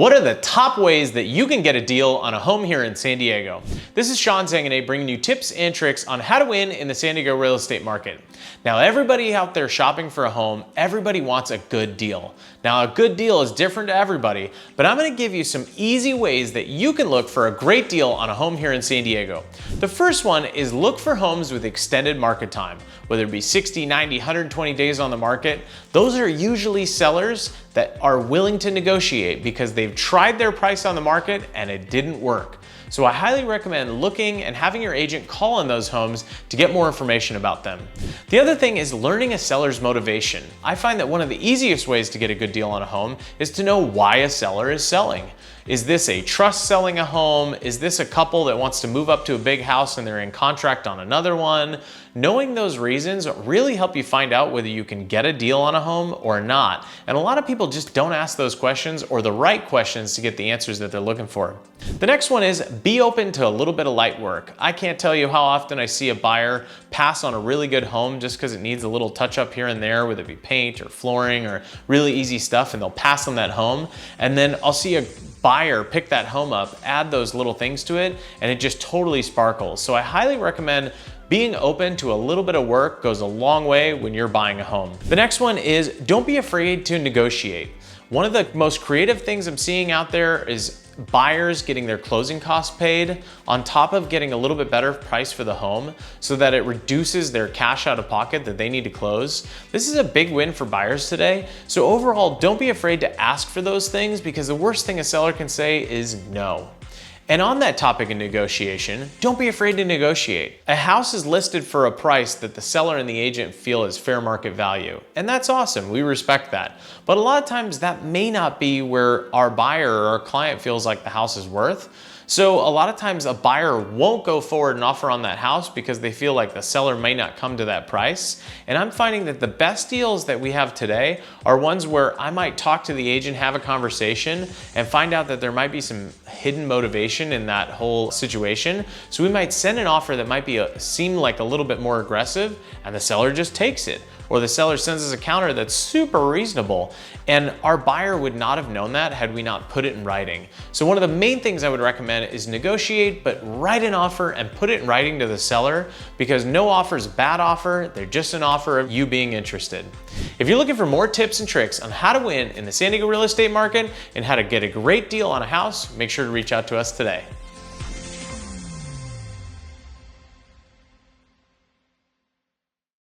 What are the top ways that you can get a deal on a home here in San Diego? This is Zanganeh bringing you tips and tricks on how to win in the San Diego real estate market. Now, everybody out there shopping for a home, everybody wants a good deal. Now, a good deal is different to everybody, but I'm going to give you some easy ways that you can look for a great deal on a home here in San Diego. The first one is look for homes with extended market time, whether it be 60, 90, 120 days on the market. Those are usually sellers that are willing to negotiate because they've tried their price on the market and it didn't work. So I highly recommend looking and having your agent call on those homes to get more information about them. The other thing is learning a seller's motivation. I find that one of the easiest ways to get a good deal on a home is to know why a seller is selling. Is this a trust selling a home? Is this a couple that wants to move up to a big house and they're in contract on another one? Knowing those reasons really help you find out whether you can get a deal on a home or not. And a lot of people just don't ask those questions or the right questions to get the answers that they're looking for. The next one is be open to a little bit of light work. I can't tell you how often I see a buyer pass on a really good home just because it needs a little touch up here and there, whether it be paint or flooring or really easy stuff, and they'll pass on that home. And then I'll see a buyer pick that home up, add those little things to it, and it just totally sparkles. So I highly recommend being open to a little bit of work goes a long way when you're buying a home. The next one is don't be afraid to negotiate. One of the most creative things I'm seeing out there is buyers getting their closing costs paid on top of getting a little bit better price for the home so that it reduces their cash out of pocket that they need to close. This is a big win for buyers today. So overall, don't be afraid to ask for those things because the worst thing a seller can say is no. And on that topic of negotiation, don't be afraid to negotiate. A house is listed for a price that the seller and the agent feel is fair market value. And that's awesome, we respect that. But a lot of times that may not be where our buyer or our client feels like the house is worth. So a lot of times a buyer won't go forward and offer on that house because they feel like the seller may not come to that price. And I'm finding that the best deals that we have today are ones where I might talk to the agent, have a conversation, and find out that there might be some hidden motivation in that whole situation. So we might send an offer that might be seem like a little bit more aggressive, and the seller just takes it. Or the seller sends us a counter that's super reasonable. And our buyer would not have known that had we not put it in writing. So one of the main things I would recommend is negotiate, but write an offer and put it in writing to the seller, because no offer is a bad offer. They're just an offer of you being interested. If you're looking for more tips and tricks on how to win in the San Diego real estate market and how to get a great deal on a house, make sure to reach out to us today.